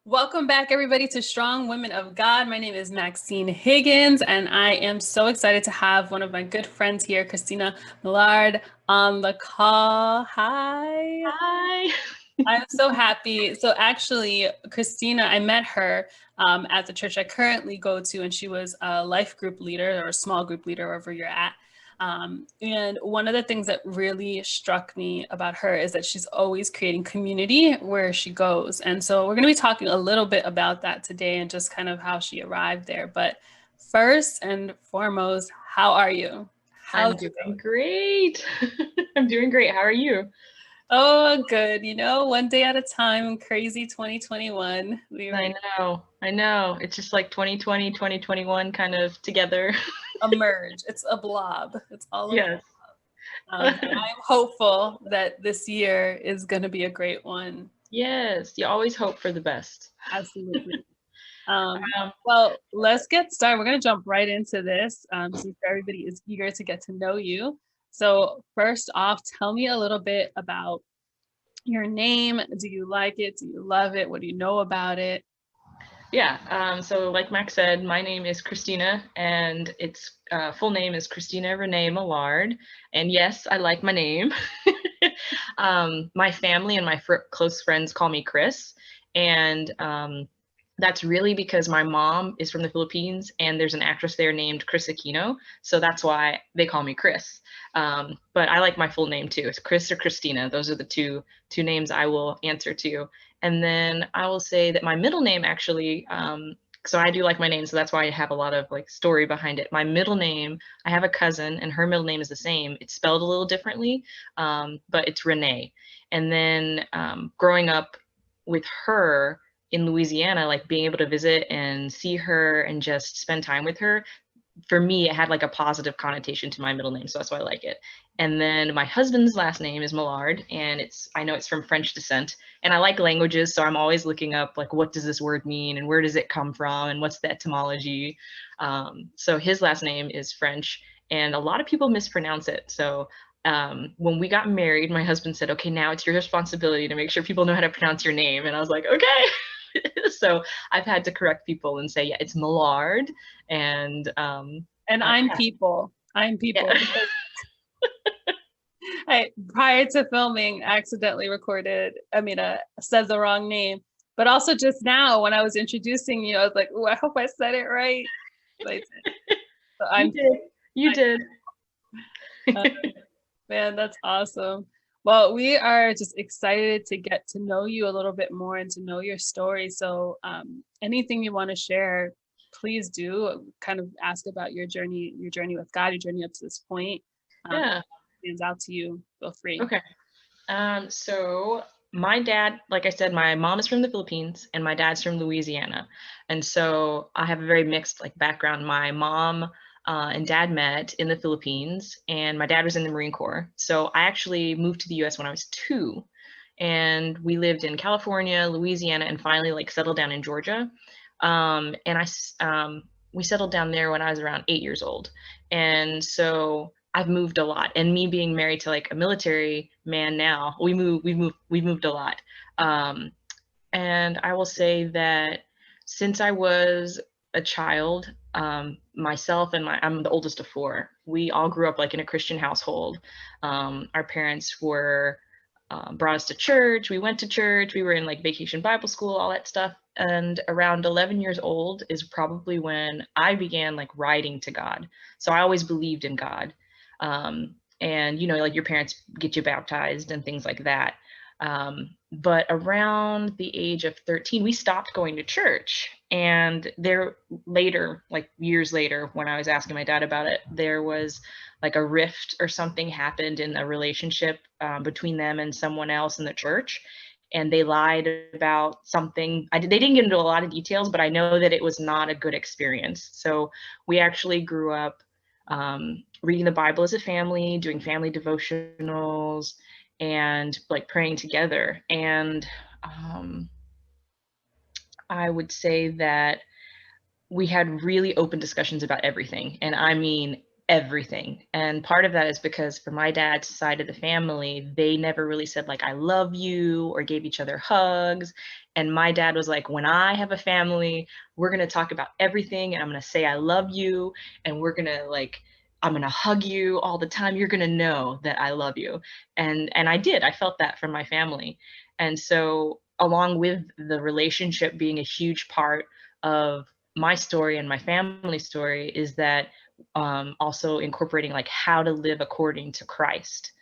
Welcome back, everybody, to Strong Women of God. My name is Maxine Higgins, and I am so excited to have one of my good friends here, Kristina Millard, on the call. Hi. Hi. I'm so happy. So actually, Kristina, I met her at the church I currently go to, and she was a life group leader or a small group leader wherever you're at. And one of the things that really struck me about her is that she's always creating community where she goes. And so we're going to be talking a little bit about that today and just kind of how she arrived there. But first and foremost, how are you? I'm How's it doing going? great. I'm doing great. How are you? Oh, good. One day at a time, crazy 2021. We were I know. It's just like 2020, 2021 kind of together. a merge. It's a blob. It's all a blob. Yes. But I'm hopeful that this year is going to be a great one. Yes, you always hope for the best. Absolutely. Um, Um, well, let's get started. We're going to jump right into this since everybody is eager to get to know you. So, first off, tell me a little bit about your name. Do you like it? Do you love it? What do you know about it? yeah, so like Max said, my name is Kristina, and its full name is Kristina Renee Millard. And yes, I like my name. My family and my close friends call me Chris, and that's really because my mom is from the Philippines, and there's an actress there named Chris Aquino, so that's why they call me Chris. But I like my full name too. It's Chris or Kristina. Those are the two names I will answer to. And then I will say that my middle name actually, so I do like my name, so that's why I have a lot of like story behind it. My middle name, I have a cousin, and her middle name is the same. It's spelled a little differently, but it's Renee. And then growing up with her in Louisiana, like being able to visit and see her and just spend time with her, for me, it had like a positive connotation to my middle name, so that's why I like it. And then my husband's last name is Millard, and I know it's from French descent. And I like languages, so I'm always looking up like what does this word mean and where does it come from and what's the etymology. So his last name is French, and a lot of people mispronounce it. So when we got married, my husband said, "Okay, now it's your responsibility to make sure people know how to pronounce your name." And I was like, "Okay." So I've had to correct people and say, yeah, it's Millard. And And I'm people. I'm people yeah. because I, prior to filming, accidentally said the wrong name. But also just now, when I was introducing you, I was like, "Oh, I hope I said it right." So I did. So You I'm, did. You did. uh, man, that's awesome. Well, we are just excited to get to know you a little bit more and to know your story. So, anything you want to share, please do. Kind of ask about your journey with God, your journey up to this point. Um, Yeah. Stands out to you. Feel free. Okay. So my dad, like I said, my mom is from the Philippines and my dad's from Louisiana. And so I have a very mixed like background. My mom and dad met in the Philippines, and my dad was in the Marine Corps. So I actually moved to the US when I was 2, and we lived in California, Louisiana, and finally like settled down in Georgia. And we settled down there when I was around 8 years old. And so I've moved a lot. And me being married to like a military man now, we've moved a lot. Um, and I will say that since I was a child, myself and I'm the oldest of four. We all grew up like in a Christian household. Our parents were brought us to church. We went to church. We were in like vacation Bible school, all that stuff. And around 11 years old is probably when I began like writing to God. So I always believed in God. And you know, like your parents get you baptized and things like that. But around the age of 13, we stopped going to church. And there later, like years later, when I was asking my dad about it, there was like a rift or something happened in a relationship between them and someone else in the church. And they lied about something. They didn't get into a lot of details, but I know that it was not a good experience. So we actually grew up reading the Bible as a family, doing family devotionals, and like praying together. And I would say that we had really open discussions about everything. And I mean, everything. And part of that is because for my dad's side of the family, they never really said like, I love you, or gave each other hugs. And my dad was like, when I have a family, we're going to talk about everything. And I'm going to say, I love you. And we're going to like, I'm going to hug you all the time. You're going to know that I love you. And I did, I felt that from my family. And so along with the relationship being a huge part of my story and my family story, is that also incorporating like how to live according to Christ.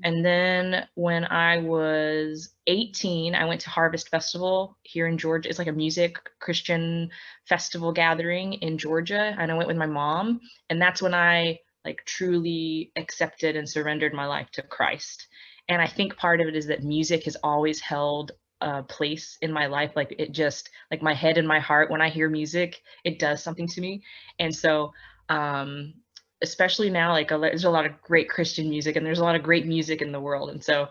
And then when I was 18, I went to Harvest Festival here in Georgia. It's like a music Christian festival gathering in Georgia. And I went with my mom. And that's when I like truly accepted and surrendered my life to Christ. And I think part of it is that music has always held a place in my life. Like it just, like my head and my heart, when I hear music, it does something to me. And so um especially now, like there's a lot of great Christian music, and there's a lot of great music in the world. And so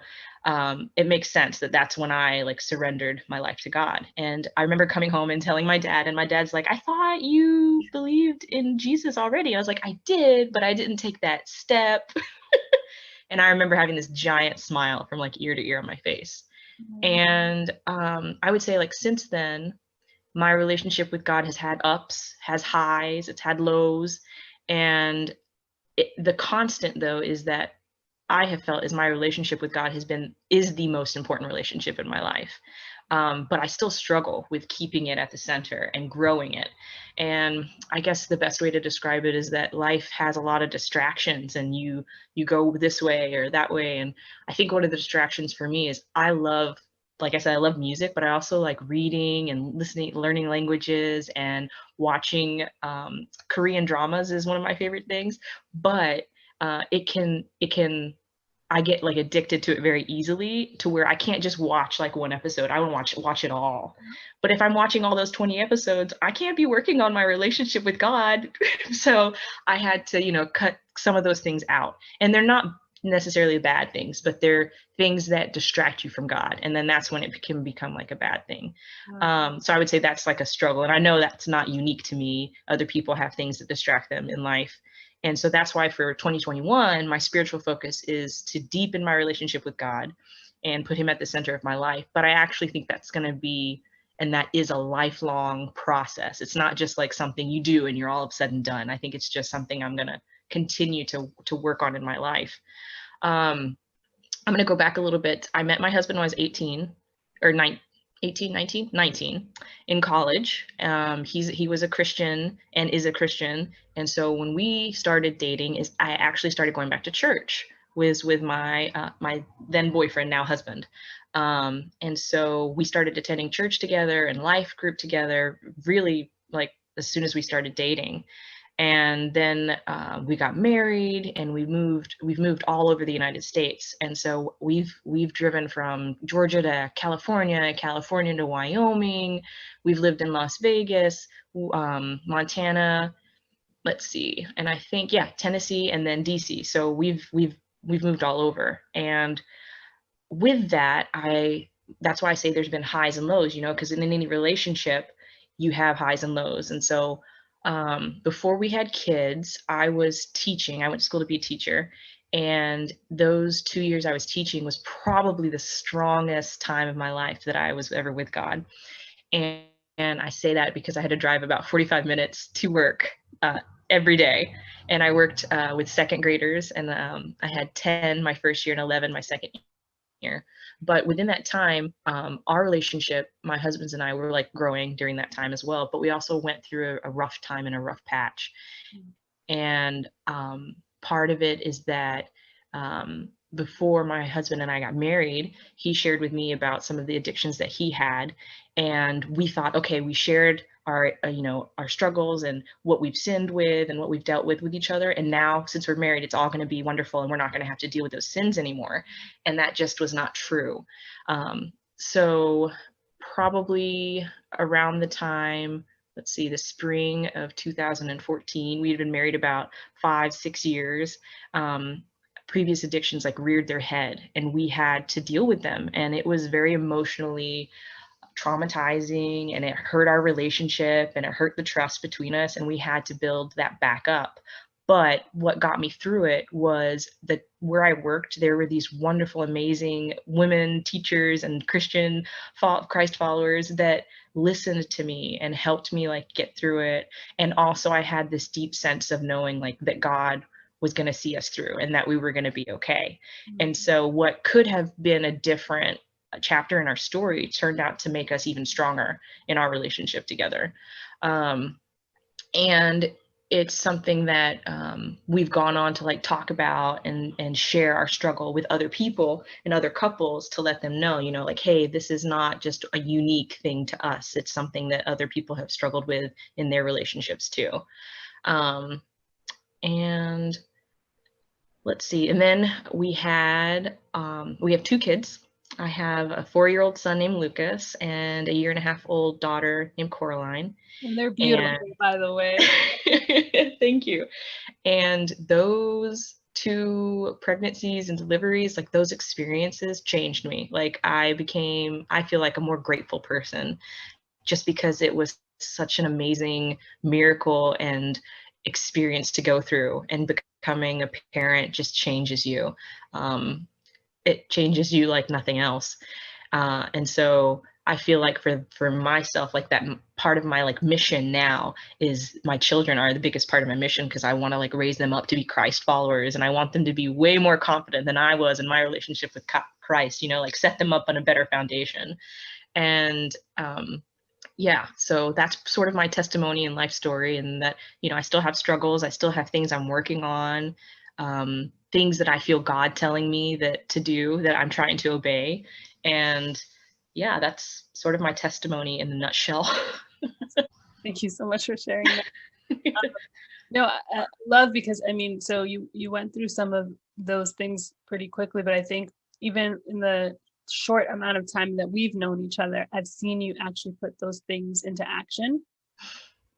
it makes sense that that's when I like surrendered my life to God. And I remember coming home and telling my dad, and my dad's like, I thought you believed in Jesus already. I was like, I did, but I didn't take that step. And I remember having this giant smile from like ear to ear on my face. And I would say like since then, my relationship with God has had ups, has highs, it's had lows. And the constant though is that I have felt is my relationship with God is the most important relationship in my life. But I still struggle with keeping it at the center and growing it. And I guess the best way to describe it is that life has a lot of distractions, and you go this way or that way. And I think one of the distractions for me is like I said, I love music, but I also like reading and listening, learning languages, and watching Korean dramas is one of my favorite things. But it can I get like addicted to it very easily, to where I can't just watch like one episode. I want to watch it all. But if I'm watching all those 20 episodes, I can't be working on my relationship with God. So I had to, cut some of those things out. And they're not necessarily bad things, but they're things that distract you from God. And then that's when it can become like a bad thing. So I would say that's like a struggle. And I know that's not unique to me. Other people have things that distract them in life. And so that's why for 2021, my spiritual focus is to deepen my relationship with God and put him at the center of my life. But I actually think that's going to be, and that is a lifelong process. It's not just like something you do and you're all said and done. I think it's just something I'm going to continue to work on in my life. I'm going to go back a little bit. I met my husband when I was 18 or 19 in college. He was a Christian and is a Christian. And so when we started dating, I actually started going back to church with my my then boyfriend, now husband. And so we started attending church together and life group together, really like as soon as we started dating. And then we got married, and we've moved all over the United States. And so we've driven from Georgia to California to Wyoming. We've lived in Las Vegas, Montana, let's see, and I think Tennessee, and then DC. So we've moved all over. And with that, that's why I say there's been highs and lows, because in any relationship you have highs and lows. And so before we had kids, I was teaching. I went to school to be a teacher. And those 2 years I was teaching was probably the strongest time of my life that I was ever with God. And I say that because I had to drive about 45 minutes to work every day. And I worked with second graders, and I had 10 my first year and 11 my second year. But within that time, our relationship, my husband's and I, were like growing during that time as well. But we also went through a rough time and a rough patch. And part of it is that before my husband and I got married, he shared with me about some of the addictions that he had. And we thought, okay, we shared our our struggles and what we've sinned with and what we've dealt with each other. And now, since we're married, it's all going to be wonderful, and we're not going to have to deal with those sins anymore. And that just was not true. So probably around the time, let's see, the spring of 2014, we had been married about 5-6 years. Previous addictions like reared their head, and we had to deal with them. And it was very emotionally traumatizing, and it hurt our relationship, and it hurt the trust between us, and we had to build that back up. But what got me through it was that where I worked, there were these wonderful, amazing women teachers and Christ followers that listened to me and helped me like get through it. And also I had this deep sense of knowing like that God was going to see us through and that we were going to be okay. And so what could have been a different chapter in our story turned out to make us even stronger in our relationship together. And it's something that we've gone on to like talk about and share our struggle with other people and other couples to let them know, like, hey, this is not just a unique thing to us. It's something that other people have struggled with in their relationships too. And let's see. And then we have 2 kids. I have a 4-year-old son named Lucas and a 1.5-year-old daughter named Coraline. And they're beautiful, by the way. Thank you. And those 2 pregnancies and deliveries, like those experiences changed me. Like I feel like a more grateful person just because it was such an amazing miracle and experience to go through, and becoming a parent just changes you. It changes you like nothing else. And so I feel like for myself, like that part of my like mission now is my children are the biggest part of my mission, because I want to like raise them up to be Christ followers, and I want them to be way more confident than I was in my relationship with Christ, like set them up on a better foundation. And yeah, so that's sort of my testimony and life story, and that, I still have struggles. I still have things I'm working on, things that I feel God telling me to do that I'm trying to obey. And yeah, that's sort of my testimony in a nutshell. Thank you so much for sharing that. No, I love, because so you went through some of those things pretty quickly, but I think even in the short amount of time that we've known each other, I've seen you actually put those things into action.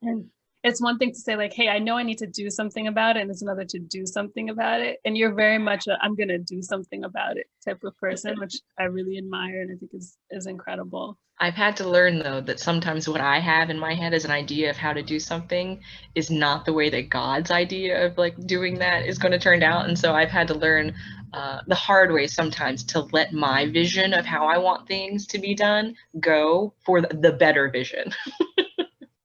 And it's one thing to say like, hey, I know I need to do something about it, and it's another to do something about it. And you're very much I'm going to do something about it type of person, which I really admire and I think is incredible. I've had to learn, though, that sometimes what I have in my head as an idea of how to do something is not the way that God's idea of like doing that is going to turn out. And so I've had to learn the hard way sometimes to let my vision of how I want things to be done go for the better vision.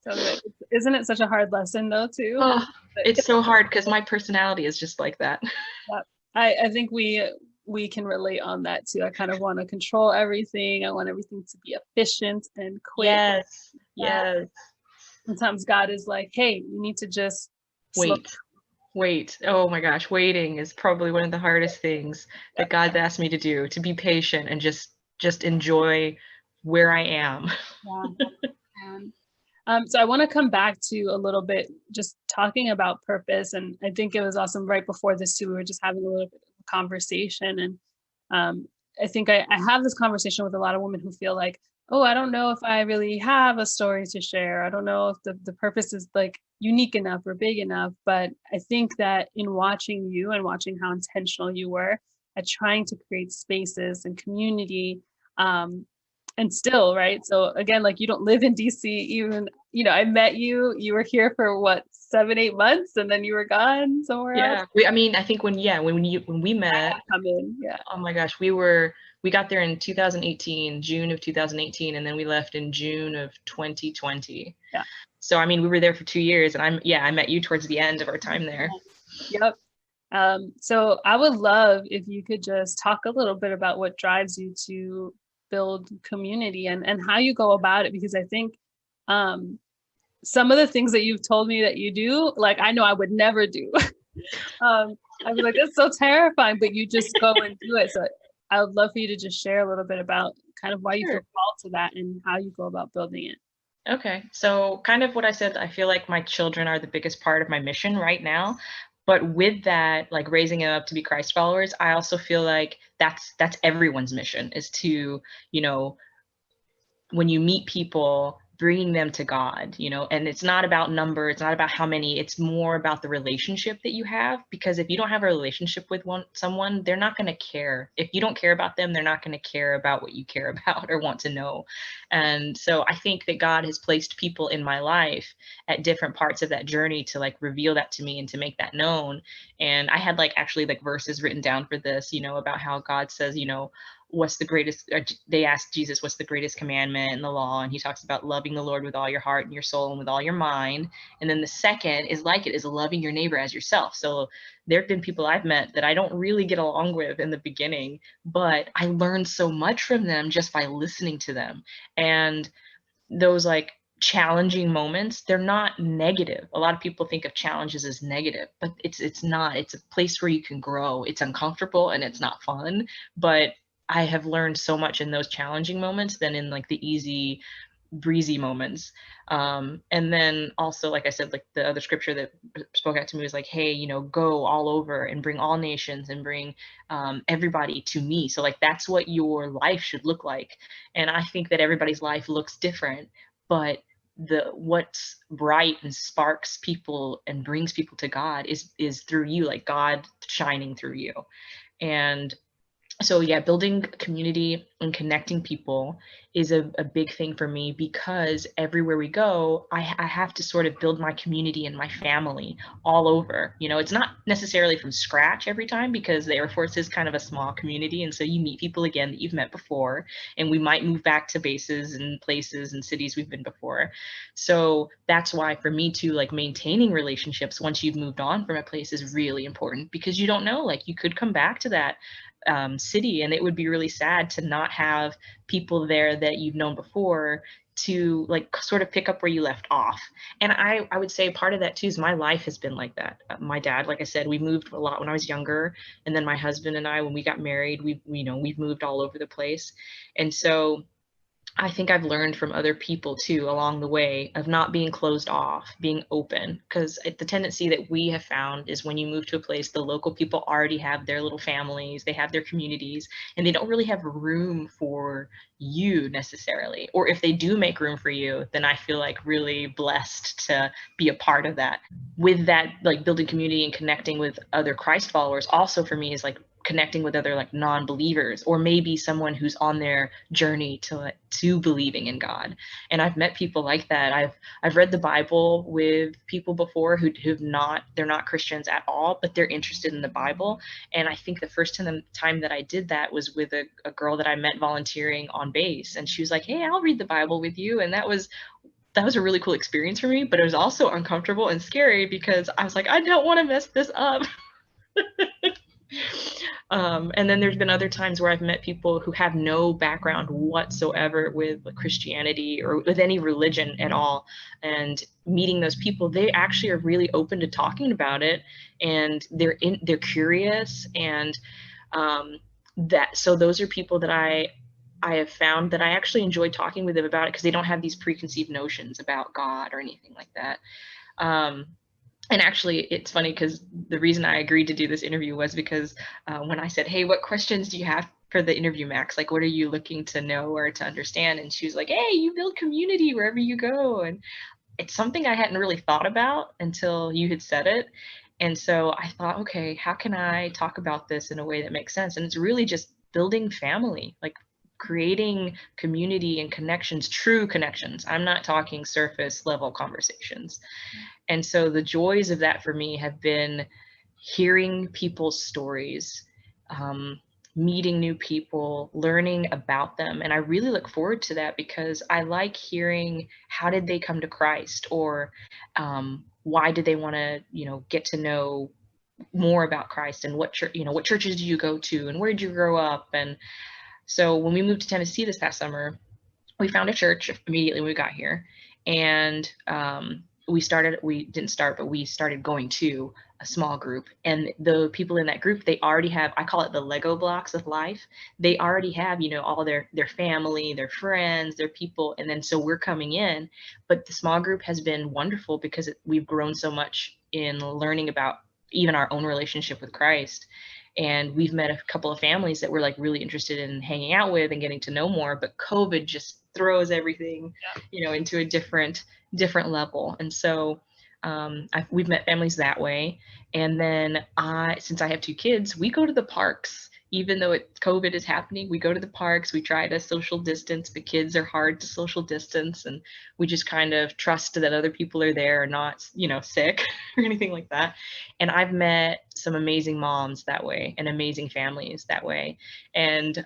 So good. Isn't it such a hard lesson though too? Oh, it's so hard because my personality is just like that. Yeah. I think we can relate on that too. I kind of want to control everything. I want everything to be efficient and quick. Yes. Sometimes God is like, hey, you need to just wait. Oh my gosh, waiting is probably one of the hardest things that God's asked me to do, to be patient and just enjoy where I am. So I want to come back to a little bit just talking about purpose. And I think it was awesome right before this too. We were just having a little bit of a conversation. And I think I have this conversation with a lot of women who feel like, oh, I don't know if I really have a story to share. I don't know if the purpose is like unique enough or big enough. But I think that in watching you and watching how intentional you were at trying to create spaces and community, and still, right? So again, like you don't live in DC even, I met you were here for what, 7-8 months, and then you were gone somewhere else. I think when we met, oh my gosh, we got there in 2018, June of 2018, and then we left in June of 2020. Yeah. So we were there for 2 years, and I met you towards the end of our time there. Yep. So I would love if you could just talk a little bit about what drives you to build community and how you go about it, because I think some of the things that you've told me that you do, like I know I would never do. I'd be like, that's so terrifying, but you just go and do it. So I would love for you to just share a little bit about kind of why you feel called to that and how you go about building it. Okay, so kind of what I said, I feel like my children are the biggest part of my mission right now. But with that, like raising them up to be Christ followers, I also feel like that's everyone's mission, is to, when you meet people, bringing them to God, you know, and it's not about number, it's not about how many, it's more about the relationship that you have. Because if you don't have a relationship with someone, they're not going to care. If you don't care about them, they're not going to care about what you care about or want to know. And so I think that God has placed people in my life at different parts of that journey to like reveal that to me and to make that known. And I had like actually like verses written down for this, you know, about how God says, you know, what's the greatest, they asked Jesus, what's the greatest commandment in the law? And he talks about loving the Lord with all your heart and your soul and with all your mind. And then the second is like it is loving your neighbor as yourself. So there have been people I've met that I don't really get along with in the beginning, but I learned so much from them just by listening to them. And those like challenging moments, they're not negative. A lot of people think of challenges as negative, but it's not. It's a place where you can grow. It's uncomfortable and it's not fun, but I have learned so much in those challenging moments than in like the easy breezy moments. And then also, like I said, like the other scripture that spoke out to me was like, hey, you know, go all over and bring all nations and bring everybody to me. So like that's what your life should look like. And I think that everybody's life looks different, but what's bright and sparks people and brings people to God is through you, like God shining through you. And so yeah, building community and connecting people is a big thing for me, because everywhere we go, I have to sort of build my community and my family all over. You know, it's not necessarily from scratch every time, because the Air Force is kind of a small community. And so you meet people again that you've met before, and we might move back to bases and places and cities we've been before. So that's why for me too, like maintaining relationships once you've moved on from a place is really important, because you don't know, like you could come back to that city, and it would be really sad to not have people there that you've known before to like sort of pick up where you left off. And I would say part of that too is my life has been like that. My dad, like I said, we moved a lot when I was younger, and then my husband and I, when we got married, we've moved all over the place. And so I think I've learned from other people too along the way of not being closed off, being open, because the tendency that we have found is when you move to a place, the local people already have their little families, they have their communities, and they don't really have room for you necessarily. Or if they do make room for you, then I feel like really blessed to be a part of that. With that, like building community and connecting with other Christ followers also for me is like connecting with other like non-believers, or maybe someone who's on their journey to believing in God. And I've met people like that. I've read the Bible with people before they're not Christians at all, but they're interested in the Bible. And I think the first time that I did that was with a girl that I met volunteering on base, and she was like, hey, I'll read the Bible with you. And that was a really cool experience for me, but it was also uncomfortable and scary, because I was like, I don't want to mess this up. And then there's been other times where I've met people who have no background whatsoever with Christianity or with any religion at all. And meeting those people, they actually are really open to talking about it, and they're curious. And so those are people that I have found that I actually enjoy talking with them about it, because they don't have these preconceived notions about God or anything like that. And actually, it's funny, because the reason I agreed to do this interview was because when I said, hey, what questions do you have for the interview, Max? Like, what are you looking to know or to understand? And she was like, hey, you build community wherever you go. And it's something I hadn't really thought about until you had said it. And so I thought, okay, how can I talk about this in a way that makes sense? And it's really just building family, like creating community and connections, true connections. I'm not talking surface level conversations. And so the joys of that for me have been hearing people's stories, meeting new people, learning about them. And I really look forward to that, because I like hearing, how did they come to Christ? Or why did they want to, get to know more about Christ? And what churches do you go to? And where did you grow up? And so when we moved to Tennessee this past summer, we found a church immediately when we got here. And we started going to a small group. And the people in that group, they already have, I call it the Lego blocks of life. They already have, all their family, their friends, their people. And then so we're coming in. But the small group has been wonderful, because we've grown so much in learning about even our own relationship with Christ. And we've met a couple of families that we're like really interested in hanging out with and getting to know more. But COVID just throws everything, Yeah. into a different level. And so we've met families that way. And then since I have 2 kids, we go to the parks. Even though COVID is happening, we go to the parks. We try to social distance. The kids are hard to social distance, and we just kind of trust that other people are there, and not, sick or anything like that. And I've met some amazing moms that way, and amazing families that way. And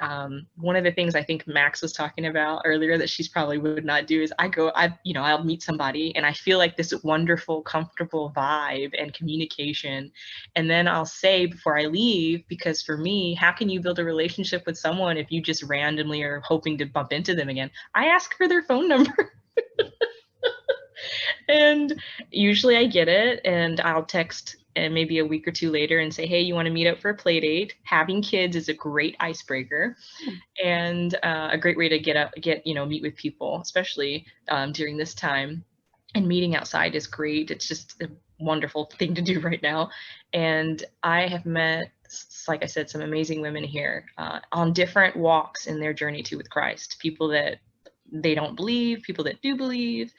one of the things I think Max was talking about earlier that she's probably would not do is I'll meet somebody and I feel like this wonderful, comfortable vibe and communication. And then I'll say before I leave, because for me, how can you build a relationship with someone if you just randomly are hoping to bump into them again? I ask for their phone number. And usually I get it, and I'll text and maybe a week or 2 later and say, hey, you want to meet up for a play date? Having kids is a great icebreaker and a great way to meet with people, especially during this time. And meeting outside is great. It's just a wonderful thing to do right now. And I have met, like I said, some amazing women here on different walks in their journey with Christ. People that they don't believe, people that do believe.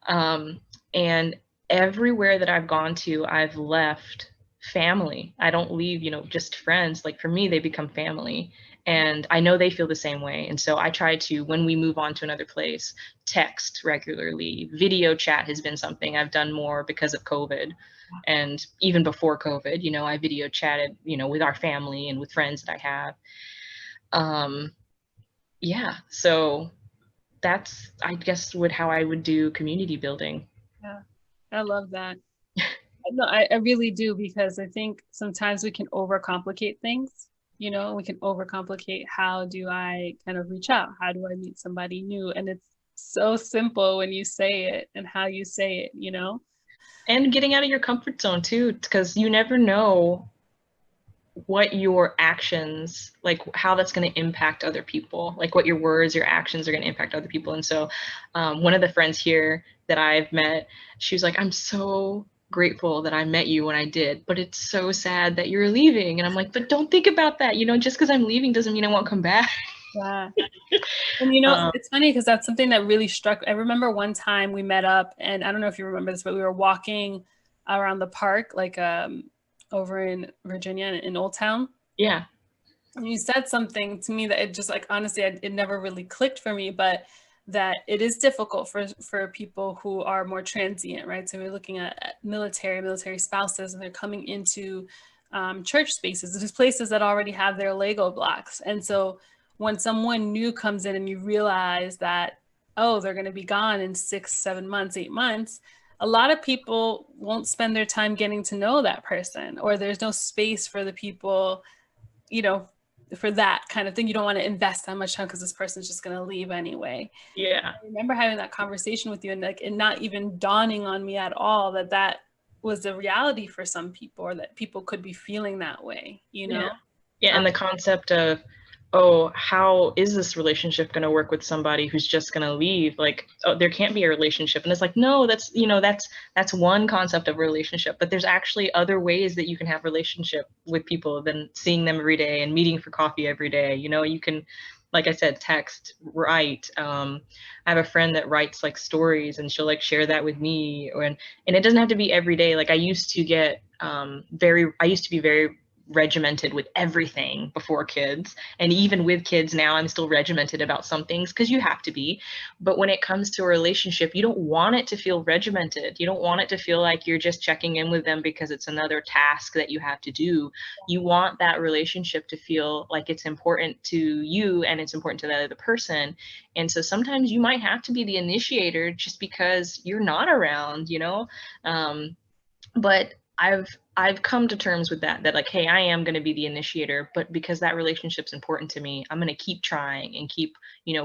And everywhere that I've gone to, I've left family. I don't leave, just friends. Like for me, they become family. And I know they feel the same way. And so I try to, when we move on to another place, text regularly. Video chat has been something I've done more because of COVID. And even before COVID, I video chatted, with our family and with friends that I have. Yeah, so that's, I guess, how I would do community building. Yeah, I love that. No, I really do, because I think sometimes we can overcomplicate things. We can overcomplicate, how do I kind of reach out? How do I meet somebody new? And it's so simple when you say it and how you say it. And getting out of your comfort zone too, because you never know what your actions, like how that's going to impact other people, like what your words, your actions are going to impact other people. And so one of the friends here that I've met, she was like, I'm so grateful that I met you when I did, but it's so sad that you're leaving. And I'm like, but don't think about that. Just because I'm leaving doesn't mean I won't come back. Yeah. And it's funny because that's something that really struck. I remember one time we met up, and I don't know if you remember this, but we were walking around the park, like over in Virginia in Old Town. Yeah. And you said something to me that it just, like, honestly, it never really clicked for me, but that it is difficult for people who are more transient, right? So we're looking at military spouses, and they're coming into church spaces, these places that already have their Lego blocks. And so when someone new comes in and you realize that, oh, they're going to be gone in 6, 7 months, 8 months, a lot of people won't spend their time getting to know that person, or there's no space for the people, for that kind of thing. You don't want to invest that much time because this person's just going to leave anyway. Yeah. I remember having that conversation with you, and it not even dawning on me at all that was the reality for some people, or that people could be feeling that way, Yeah. And the concept of, oh, how is this relationship going to work with somebody who's just going to leave? Like, oh, there can't be a relationship. And it's like, no, that's one concept of a relationship, but there's actually other ways that you can have relationship with people than seeing them every day and meeting for coffee every day. You can, like I said, text, write. I have a friend that writes like stories, and she'll like share that with me, and it doesn't have to be every day. Like I used to be very regimented with everything before kids, and even with kids now I'm still regimented about some things because you have to be. But when it comes to a relationship, you don't want it to feel regimented. You don't want it to feel like you're just checking in with them because it's another task that you have to do. You want that relationship to feel like it's important to you and it's important to the other person. And so sometimes you might have to be the initiator just because you're not around, but I've come to terms with that like, hey, I am going to be the initiator, but because that relationship's important to me, I'm going to keep trying and keep,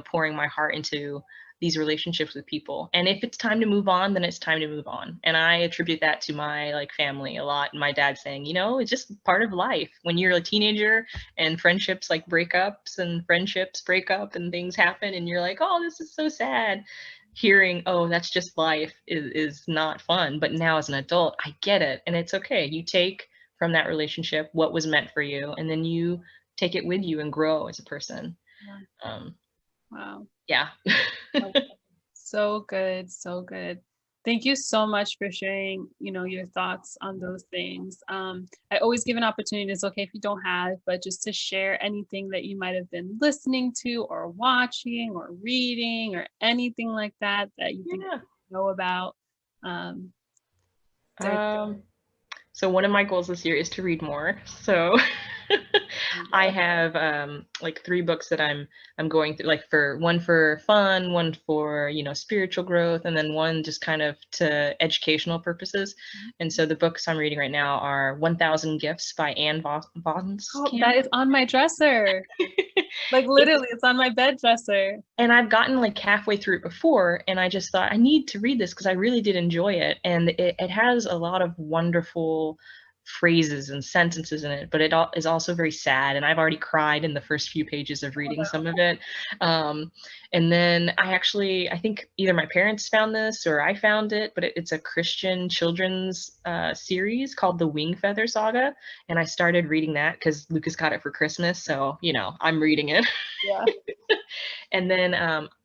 pouring my heart into these relationships with people. And if it's time to move on, then it's time to move on. And I attribute that to my like family a lot. And my dad saying, it's just part of life. When you're a teenager and friendships like breakups and friendships break up and things happen, and you're like, oh, this is so sad. Hearing, oh, that's just life is not fun. But now as an adult, I get it. And it's okay. You take from that relationship what was meant for you, and then you take it with you and grow as a person. Yeah. Wow. Yeah. So good, so good. Thank you so much for sharing, your thoughts on those things. I always give an opportunity. It's okay if you don't have, but just to share anything that you might have been listening to or watching or reading or anything like that that you think I Yeah. know about. Um, there- So one of my goals this year is to read more. So I have like 3 books that I'm going through, like for one for fun, one for, spiritual growth, and then one just kind of to educational purposes. And so the books I'm reading right now are 1000 Gifts by Anne Oh, Voskamp. that is on my dresser. Like literally, it's on my bed dresser. And I've gotten like halfway through it before, and I just thought I need to read this because I really did enjoy it. And it has a lot of wonderful phrases and sentences in it, but it is also very sad. And I've already cried in the first few pages of reading some of it. And then I think either my parents found this or I found it, but it's a Christian children's series called The Wing Feather Saga. And I started reading that because Lucas got it for Christmas. So, I'm reading it. Yeah. And then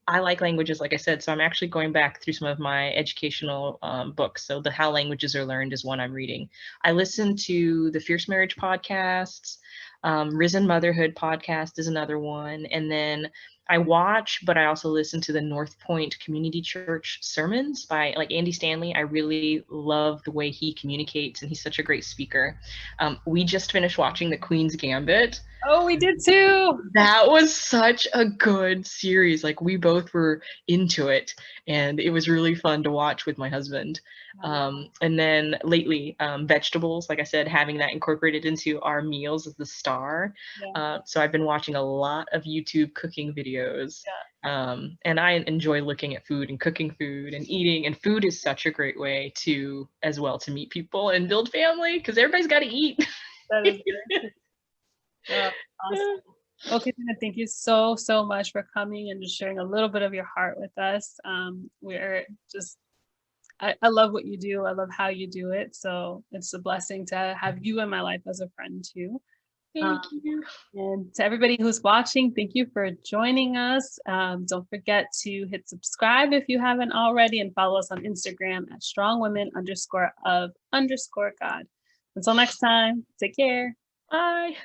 I like languages, like I said, so I'm actually going back through some of my educational books. So the How Languages Are Learned is one I'm reading. I listen to the Fierce Marriage podcasts. Risen Motherhood podcast is another one. And then I watch, but I also listen to the North Point Community Church sermons by like Andy Stanley. I really love the way he communicates, and he's such a great speaker. We just finished watching The Queen's Gambit. Oh, we did too. That was such a good series. Like we both were into it, and it was really fun to watch with my husband. And then lately, vegetables, like I said, having that incorporated into our meals is the star. Yeah. So I've been watching a lot of YouTube cooking videos. And I enjoy looking at food and cooking food and eating. And food is such a great way to, as well, to meet people and build family because everybody's got to eat. That is good. Awesome. Well, Kristina, thank you so, so much for coming and just sharing a little bit of your heart with us. We're just, I love what you do. I love how you do it. So it's a blessing to have you in my life as a friend too. Thank you. And to everybody who's watching, thank you for joining us. Don't forget to hit subscribe if you haven't already, and follow us on Instagram at strongwomen_of_God. Until next time, take care. Bye.